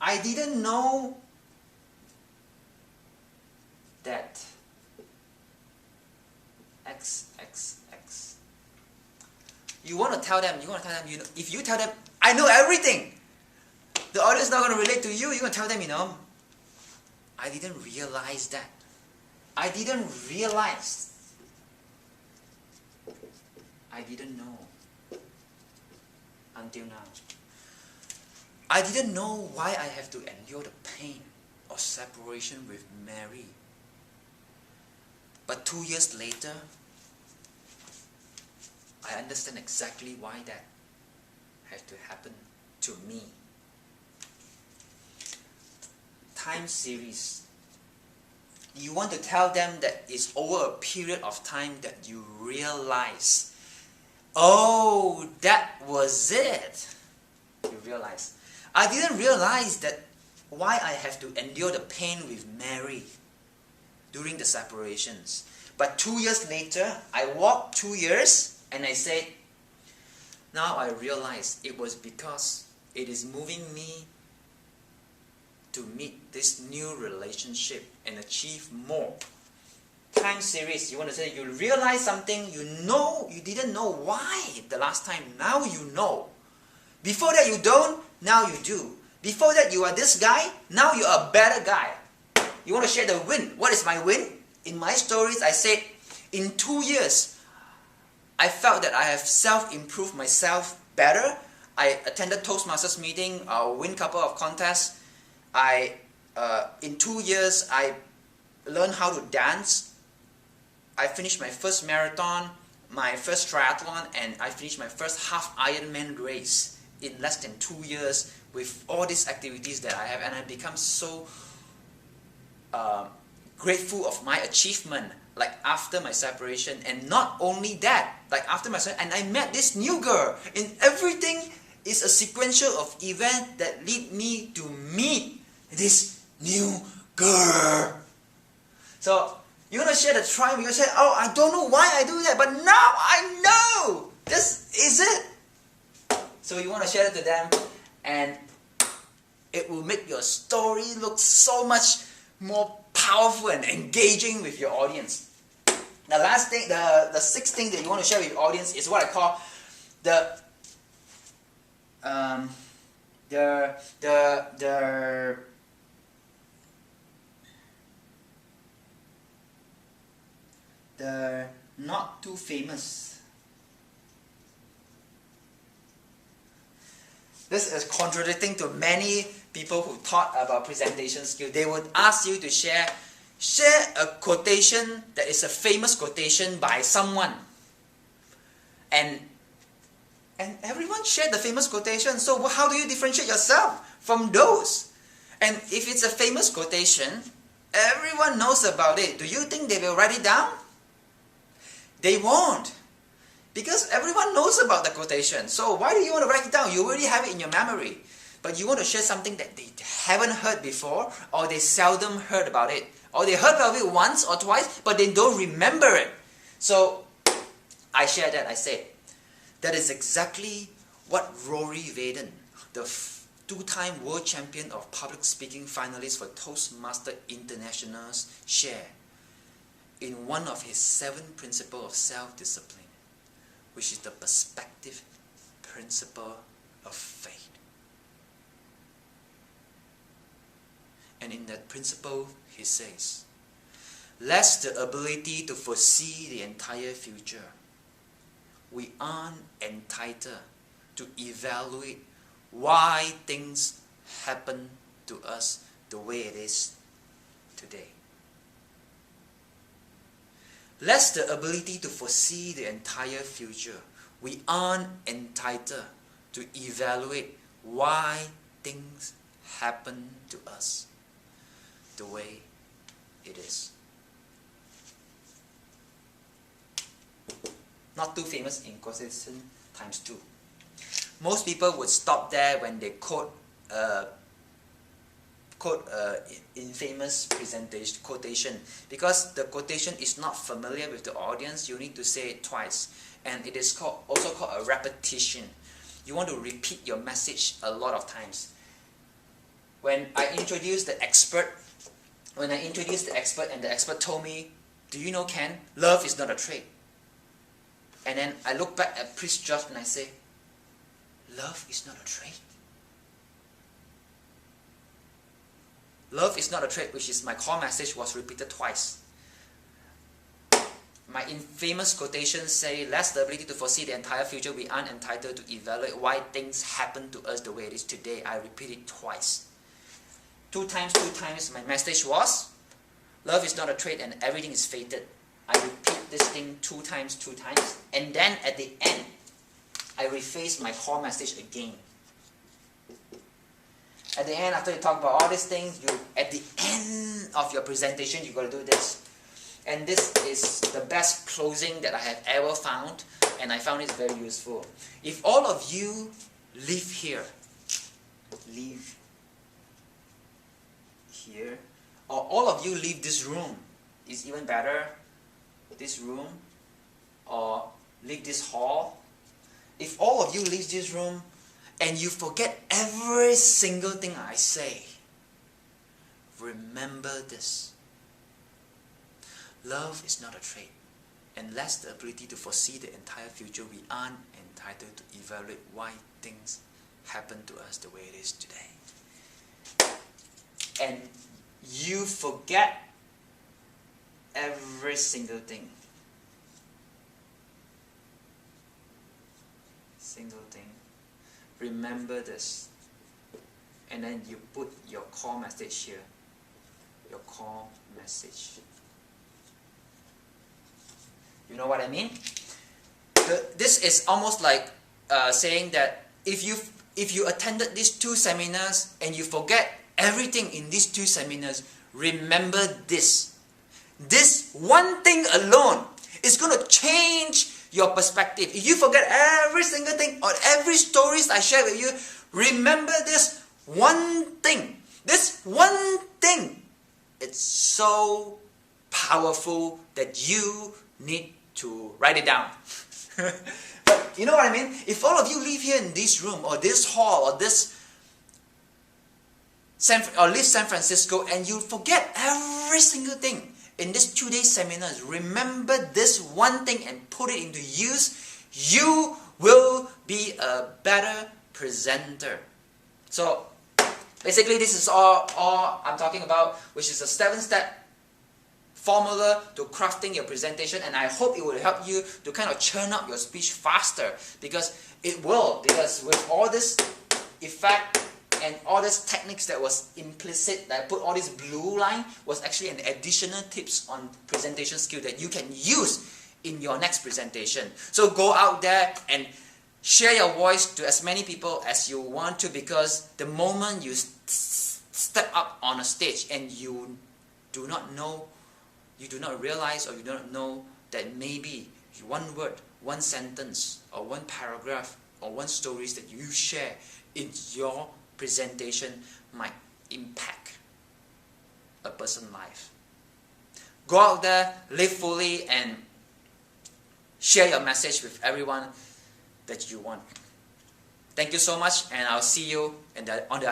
I didn't know that XXX. You want to tell them, you know, if you tell them, I know everything, the audience is not going to relate to you. You're going to tell them, you know, I didn't realize that. I didn't realize. I didn't know. Until now. I didn't know why I have to endure the pain of separation with Mary. But 2 years later, I understand exactly why that had to happen to me. Time series. You want to tell them that it's over a period of time that you realize, oh, that was it. You realize. I didn't realize that why I have to endure the pain with Mary during the separations. But 2 years later, I walked 2 years and I said, now I realize it was because it is moving me to meet this new relationship and achieve more. Time series, you want to say you realize something, you know, you didn't know why the last time, now you know. Before that you don't, now you do. Before that you are this guy, now you are a better guy. You want to share the win. What is my win? In my stories I said, in 2 years, I felt that I have self-improved myself better. I attended Toastmasters meeting, win couple of contests. In 2 years, I learned how to dance. I finished my first marathon, my first triathlon, and I finished my first half Ironman race in less than 2 years with all these activities that I have, and I become so grateful of my achievement, like after my separation. And not only that, like after my separation, and I met this new girl, and everything is a sequential of events that lead me to meet this new girl. So you want to share the triumph, you say, oh, I don't know why I do that, but now I know! This is it! So you want to share it to them, and it will make your story look so much more powerful and engaging with your audience. The last thing, the sixth thing that you want to share with your audience is what I call the not too famous. This is contradicting to many people who taught about presentation skill. They would ask you to share a quotation that is a famous quotation by someone. And everyone shared the famous quotation. So how do you differentiate yourself from those? And if it's a famous quotation, everyone knows about it. Do you think they will write it down? They won't. Because everyone knows about the quotation. So why do you want to write it down? You already have it in your memory. But you want to share something that they haven't heard before, or they seldom heard about it. Or they heard about it once or twice, but they don't remember it. So I shared that. I said, that is exactly what Rory Vaden, the two-time world champion of public speaking finalist for Toastmaster Internationals, shared in one of his 7 principles of self-discipline, which is the perspective principle of faith. And in that principle, he says, less the ability to foresee the entire future, we aren't entitled to evaluate why things happen to us the way it is today. Less the ability to foresee the entire future, we aren't entitled to evaluate why things happen to us the way it is. Not too famous in quotation times 2. Most people would stop there when they quote infamous presentation quotation, because the quotation is not familiar with the audience. You need to say it twice, and it is also called a repetition. You want to repeat your message a lot of times. when I introduced the expert and the expert told me, do you know, Ken, love is not a trait. And then I look back at Priest George and I say, love is not a trait. Love is not a trait, which is my core message, was repeated twice. My infamous quotations say, less the ability to foresee the entire future, we aren't entitled to evaluate why things happen to us the way it is today. I repeat it twice. Two times, my message was, love is not a trait and everything is fated. I repeat this thing two times, and then at the end, I rephrase my core message again. At the end, after you talk about all these things, at the end of your presentation, you got to do this. And this is the best closing that I have ever found, and I found it very useful. If all of you leave here, or all of you leave this room, is even better, this room, or leave this hall. If all of you leave this room, and you forget every single thing I say, remember this. Love is not a trait, and less the ability to foresee the entire future, we aren't entitled to evaluate why things happen to us the way it is today. And you forget every single thing. Remember this. And then you put your core message here. Your core message. You know what I mean? This is almost like saying that if you attended these two seminars and you forget everything in these two seminars, remember this. This one thing alone is going to change your perspective. If you forget every single thing or every stories I share with you, remember this one thing. This one thing. It's so powerful that you need to write it down. But you know what I mean? If all of you leave here in this room or this hall or leave San Francisco and you forget every single thing in this 2-day seminars, remember this one thing and put it into use, you will be a better presenter. So basically this is all I'm talking about, which is a 7-step formula to crafting your presentation, and I hope it will help you to kind of churn up your speech faster, because it will, because with all this effect and all these techniques that was implicit, that I put all this blue line, was actually an additional tips on presentation skill that you can use in your next presentation. So go out there and share your voice to as many people as you want to, because the moment you step up on a stage and you do not realize or you don't know that maybe one word, one sentence, or one paragraph, or one stories that you share in your presentation might impact a person's life. Go out there, live fully, and share your message with everyone that you want. Thank you so much, and I'll see you on the